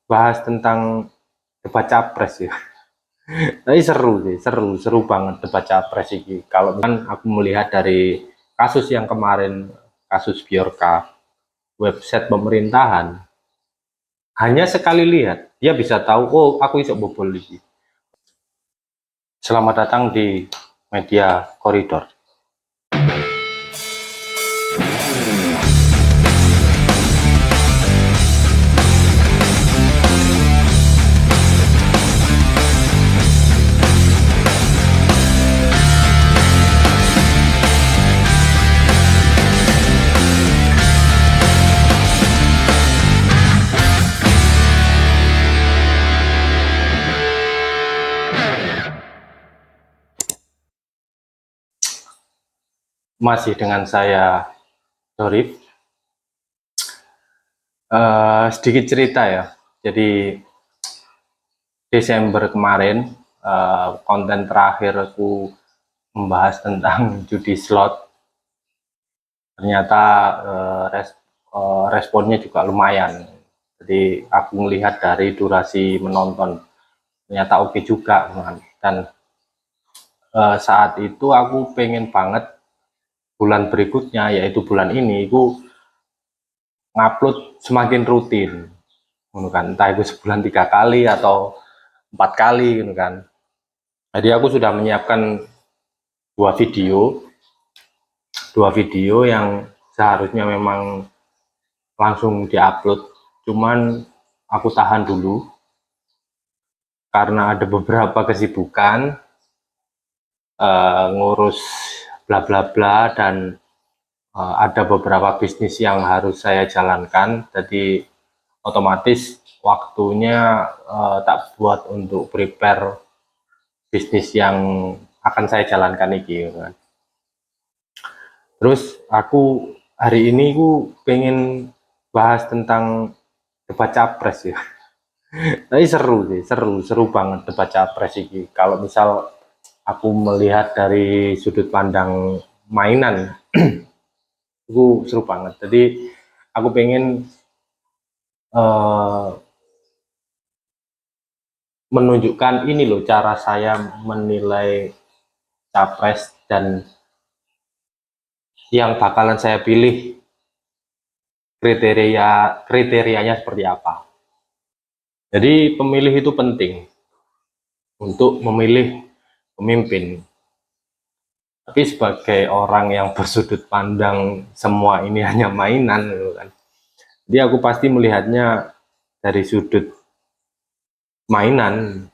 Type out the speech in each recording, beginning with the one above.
bahas tentang debat capres ya. Tapi seru sih, seru banget debat capres ini. Kalau kan aku melihat dari kasus yang kemarin, kasus Biorka, website pemerintahan, hanya sekali lihat dia bisa tahu, oh aku iso bobol iki. Selamat datang di Media Koridor. Masih dengan saya Dorif. Sedikit cerita ya. Jadi Desember kemarin, konten terakhir aku membahas tentang judi slot. Ternyata responnya juga lumayan. Jadi aku melihat dari durasi menonton, ternyata oke juga. Dan saat itu aku pengen banget bulan berikutnya, yaitu bulan ini, aku ngupload semakin rutin, kan? Entah itu sebulan 3 kali atau 4 kali, kan? Jadi aku sudah menyiapkan dua video yang seharusnya memang langsung diupload, cuman aku tahan dulu karena ada beberapa kesibukan, ngurus bla bla bla, dan ada beberapa bisnis yang harus saya jalankan. Jadi otomatis waktunya tak buat untuk prepare bisnis yang akan saya jalankan ini, kan? Terus aku hari ini aku pengen bahas tentang debat capres ya. Tapi seru sih, seru banget debat capres ini. Kalau misal aku melihat dari sudut pandang mainan, itu seru banget. Jadi aku pengen menunjukkan ini loh cara saya menilai capres dan yang bakalan saya pilih, kriterianya seperti apa. Jadi pemilih itu penting untuk memilih pemimpin. Tapi sebagai orang yang bersudut pandang semua ini hanya mainan, gitu kan. Jadi aku pasti melihatnya dari sudut mainan,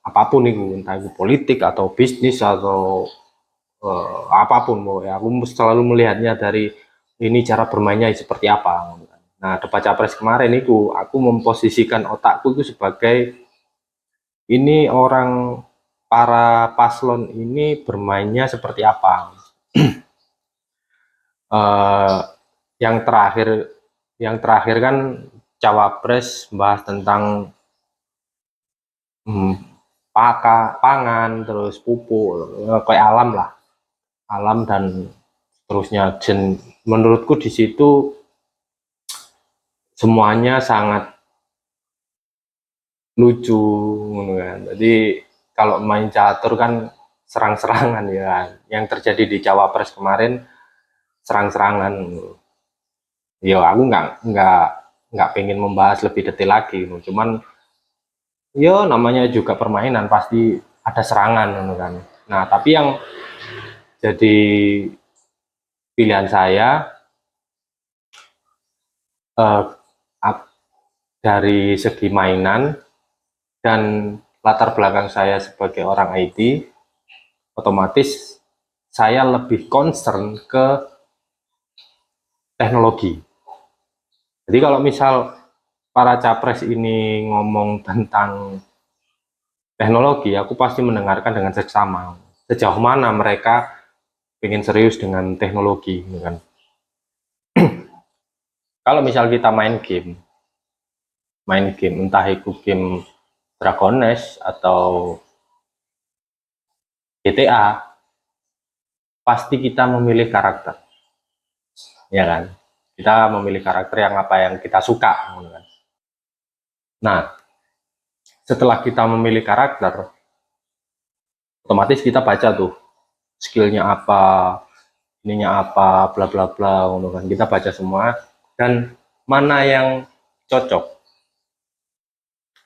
apapun itu, entah itu politik atau bisnis atau apapun, ya aku selalu melihatnya dari ini cara bermainnya seperti apa. Nah, debat capres kemarin itu aku memposisikan otakku itu sebagai ini orang, para paslon ini bermainnya seperti apa. uh, yang terakhir kan cawapres bahas tentang pangan, terus pupuk, kayak alam dan seterusnya. Dan menurutku di situ semuanya sangat lucu, kan. Jadi kalau main catur kan serang-serangan ya. Yang terjadi di cawapres kemarin serang-serangan. Ya aku nggak pengen membahas lebih detail lagi, cuman ya namanya juga permainan, pasti ada serangan, kan. Nah, tapi yang jadi pilihan saya, eh, dari segi mainan dan latar belakang saya sebagai orang IT, otomatis saya lebih concern ke teknologi. Jadi kalau misal para capres ini ngomong tentang teknologi, aku pasti mendengarkan dengan seksama. Sejauh mana mereka ingin serius dengan teknologi, kan? Kalau misal kita main game, entah itu game Dragon Nest atau GTA, pasti kita memilih karakter, ya kan? Kita memilih karakter yang apa yang kita suka. Nah, setelah kita memilih karakter, otomatis kita baca tuh skillnya apa, ininya apa, bla bla bla, kan. Kita baca semua dan mana yang cocok.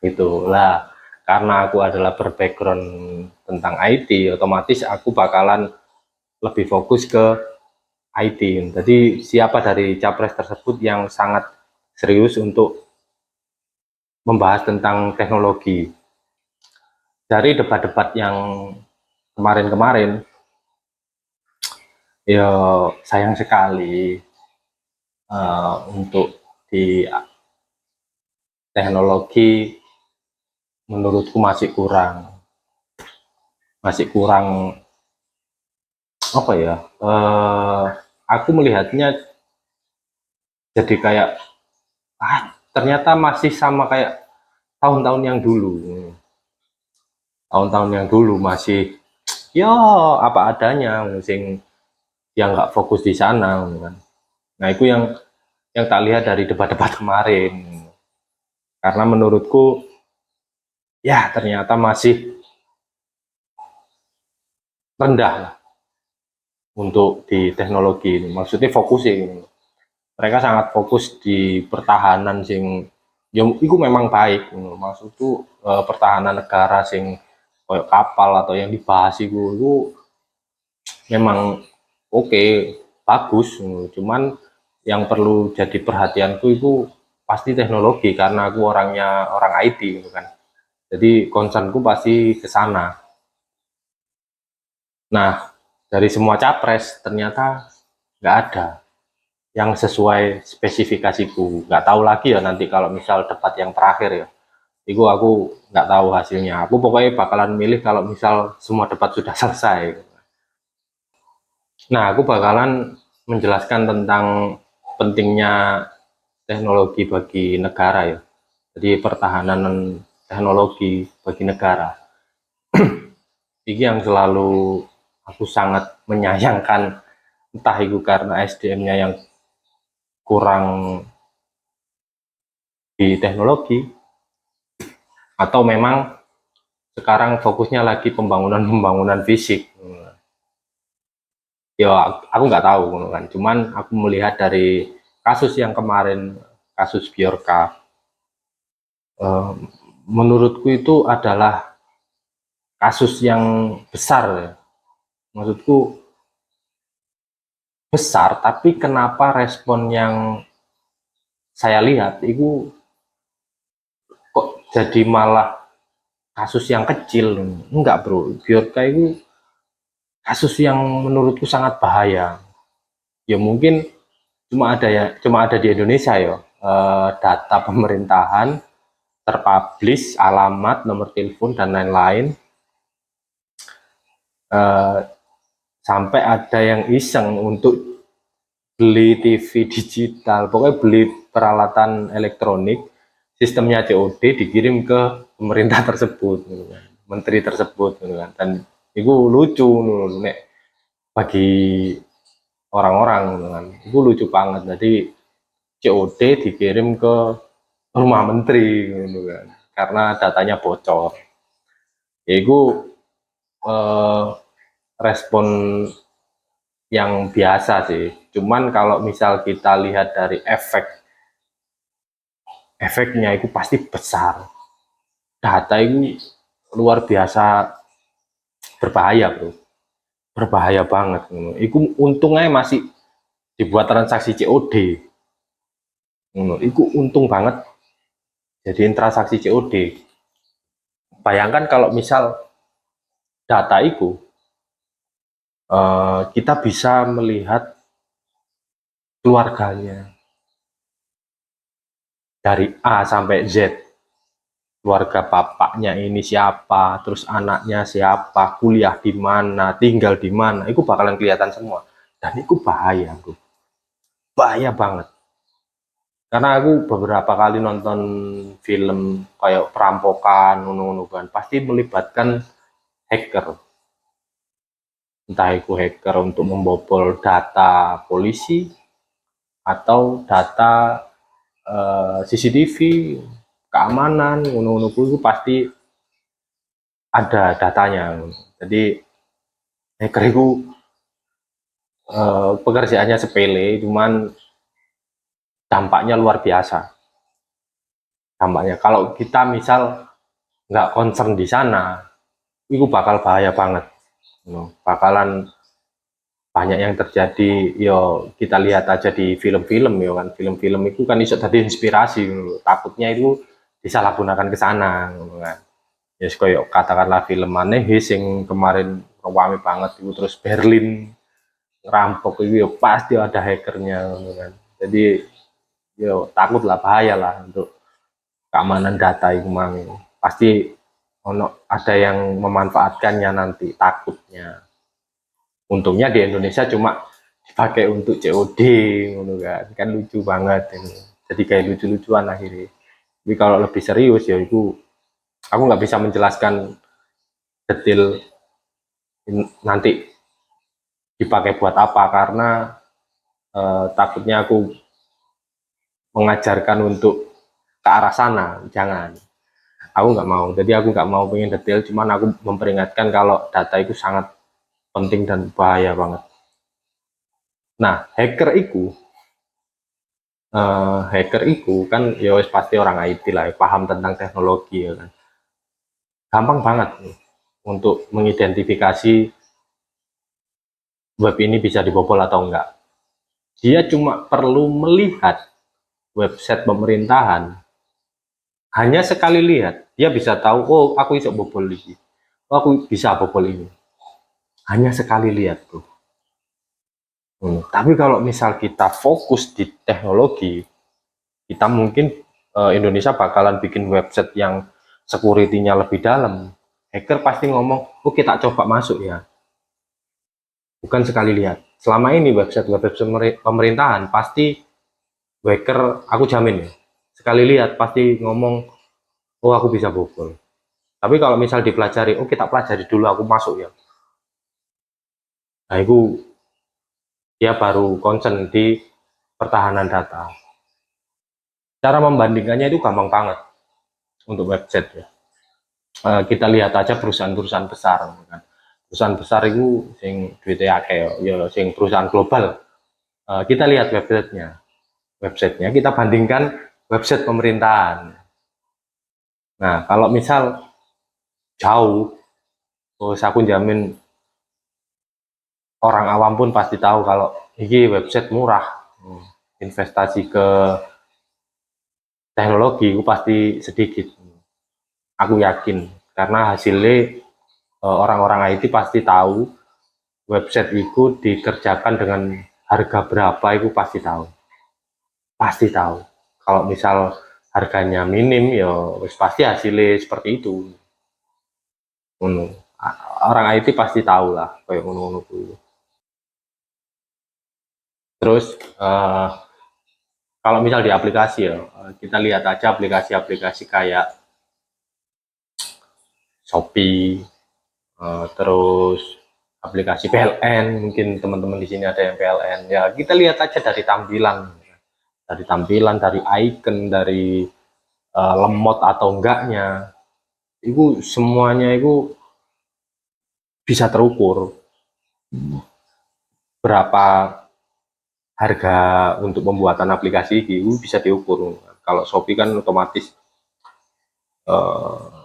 Itulah karena aku adalah berbackground tentang IT, otomatis aku bakalan lebih fokus ke IT. Jadi siapa dari capres tersebut yang sangat serius untuk membahas tentang teknologi. Dari debat-debat yang kemarin-kemarin, ya sayang sekali untuk di teknologi menurutku masih kurang apa ya? Aku melihatnya jadi kayak ternyata masih sama kayak tahun-tahun yang dulu. Tahun-tahun yang dulu masih ya apa adanya, sing yang nggak fokus di sana kan. Nah itu yang tak lihat dari debat-debat kemarin, karena menurutku ya ternyata masih rendah lah untuk di teknologi ini, maksudnya fokusnya mereka sangat fokus di pertahanan sing ya itu memang baik, maksudku pertahanan negara sing kayak kapal atau yang dibahas itu memang oke, bagus, cuman yang perlu jadi perhatianku itu pasti teknologi karena aku orangnya orang IT gitu kan. Jadi concernku pasti ke sana. Nah, dari semua capres ternyata nggak ada yang sesuai spesifikasiku. Nggak tahu lagi ya nanti kalau misal debat yang terakhir ya. Itu aku nggak tahu hasilnya. Aku pokoknya bakalan milih kalau misal semua debat sudah selesai. Nah, aku bakalan menjelaskan tentang pentingnya teknologi bagi negara ya. Jadi pertahanan teknologi bagi negara. Ini yang selalu aku sangat menyayangkan, entah itu karena SDM-nya yang kurang di teknologi atau memang sekarang fokusnya lagi pembangunan fisik. Ya aku nggak tahu kan, cuman aku melihat dari kasus yang kemarin, kasus Bjorka, menurutku itu adalah kasus yang besar ya. Maksudku besar, tapi kenapa respon yang saya lihat itu kok jadi malah kasus yang kecil? Enggak bro, Bjorka itu kasus yang menurutku sangat bahaya. Ya mungkin cuma ada di Indonesia ya, data pemerintahan terpublish, alamat, nomor telepon dan lain-lain, sampai ada yang iseng untuk beli TV digital, pokoknya beli peralatan elektronik, sistemnya COD dikirim ke pemerintah tersebut, menteri tersebut, dan itu lucu, nek bagi orang-orang, itu lucu banget. Jadi COD dikirim ke rumah menteri, karena datanya bocor. Ya, itu respon yang biasa sih. Cuman kalau misal kita lihat dari efeknya itu pasti besar. Data itu luar biasa berbahaya bro, berbahaya banget. Itu untungnya masih dibuat transaksi COD. Itu untung banget jadiin transaksi COD. Bayangkan kalau misal data itu kita bisa melihat keluarganya dari A sampai Z, keluarga bapaknya ini siapa, terus anaknya siapa, kuliah di mana, tinggal di mana, itu bakalan kelihatan semua. Dan itu bahaya bro, bahaya banget. Karena aku beberapa kali nonton film kayak perampokan, kan pasti melibatkan hacker. Entah itu hacker untuk membobol data polisi, atau data CCTV, keamanan, ngono-ngono itu pasti ada datanya. Jadi hacker itu pekerjaannya sepele, cuman dampaknya luar biasa. Dampaknya kalau kita misal nggak concern di sana, itu bakal bahaya banget. Bakalan banyak yang terjadi. Yo kita lihat aja di film-film ya kan, film-film itu kan bisa tadi inspirasi. Takutnya itu disalahgunakan ke sana kan. Ya yes, kayak katakanlah film mana yang kemarin rame banget itu, terus Berlin rampok itu ya pasti ada hackernya kan. Jadi yo takut lah, bahaya lah untuk keamanan data itu mang. Pasti ono ada yang memanfaatkannya nanti, takutnya. Untungnya di Indonesia cuma dipakai untuk COD kan lucu banget ini. Jadi kayak lucu-lucuan akhirnya. Tapi kalau lebih serius ya itu aku nggak bisa menjelaskan detail nanti dipakai buat apa, karena takutnya aku mengajarkan untuk ke arah sana. Jangan, aku nggak mau. Jadi aku nggak mau pengen detail, cuman aku memperingatkan kalau data itu sangat penting dan bahaya banget. Nah, hacker itu kan ya pasti orang IT lah, paham tentang teknologi ya kan. Gampang banget nih untuk mengidentifikasi web ini bisa dibobol atau enggak. Dia cuma perlu melihat website pemerintahan, hanya sekali lihat dia bisa tahu, oh aku bisa bobol ini, oh aku bisa bobol ini, hanya sekali lihat tuh. Tapi kalau misal kita fokus di teknologi, kita mungkin Indonesia bakalan bikin website yang security-nya lebih dalam. Hacker pasti ngomong, oh kita coba masuk ya, bukan sekali lihat. Selama ini website pemerintahan pasti hacker, aku jamin ya, sekali lihat pasti ngomong, oh aku bisa bobol. Tapi kalau misal dipelajari, oh kita pelajari dulu, aku masuk ya, nah itu dia baru concern di pertahanan data. Cara membandingkannya itu gampang banget untuk website ya. Kita lihat aja perusahaan-perusahaan besar kan. Perusahaan besar itu sing duitnya akeh ya, sing perusahaan global. Kita lihat websitenya kita bandingkan website pemerintahan. Nah kalau misal jauh, oh aku jamin orang awam pun pasti tahu kalau ini website murah. Investasi ke teknologi itu pasti sedikit. Aku yakin karena hasilnya orang-orang IT pasti tahu website itu dikerjakan dengan harga berapa, itu pasti tahu. Kalau misal harganya minim ya pasti hasilnya seperti itu. Orang IT pasti tahu lah kayak ngono-ngono. Terus kalau misal di aplikasi ya, kita lihat aja aplikasi-aplikasi kayak Shopee, terus aplikasi PLN, mungkin teman-teman di sini ada yang PLN. Ya kita lihat aja dari tampilan, dari icon, dari lemot atau enggaknya, itu semuanya itu bisa terukur berapa harga untuk pembuatan aplikasi itu bisa diukur. Kalau Shopee kan otomatis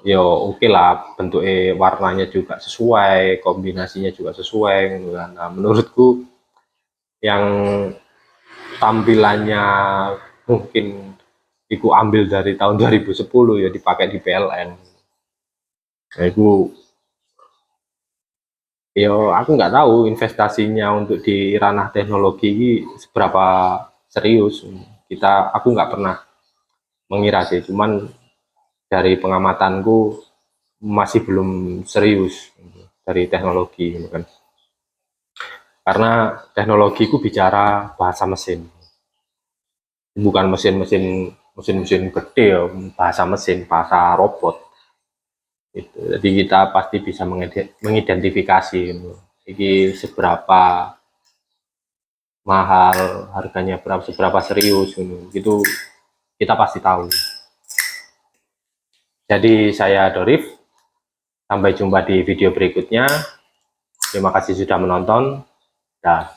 ya oke lah, bentuknya warnanya juga sesuai, kombinasinya juga sesuai gitu kan. Nah, menurutku yang tampilannya mungkin itu ambil dari tahun 2010 ya dipakai di PLN. Nah, itu ya aku nggak tahu investasinya untuk di ranah teknologi ini seberapa serius. Aku nggak pernah mengira sih, cuman dari pengamatanku masih belum serius dari teknologi kan. Karena teknologi itu bicara bahasa mesin, bukan mesin-mesin gede ya, bahasa mesin, bahasa robot. Gitu. Jadi kita pasti bisa mengidentifikasi ini seberapa mahal, harganya seberapa serius gitu, kita pasti tahu. Jadi saya Dorif, sampai jumpa di video berikutnya. Terima kasih sudah menonton. Dah.